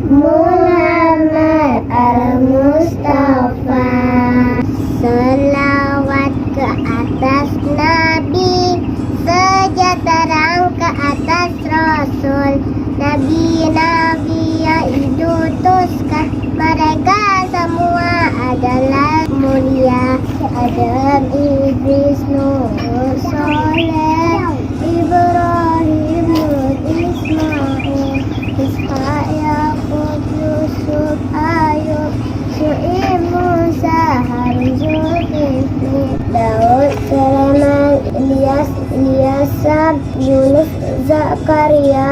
Muhammad al-Mustafa. Selawat ke atas Nabi, sejahtera ke atas Rasul. Nabi-nabi yang diutuskan, mereka semua adalah mulia. Adam, Idris, Nuh, Soleh, Ibrahim, Lut, Ismail, Ishak, Yakub, Yusuf, Ayub, Syuaib, Musa, Harun, Zulkifli, Daud, Sulaiman, Ilyas, Yunus, Zakaria,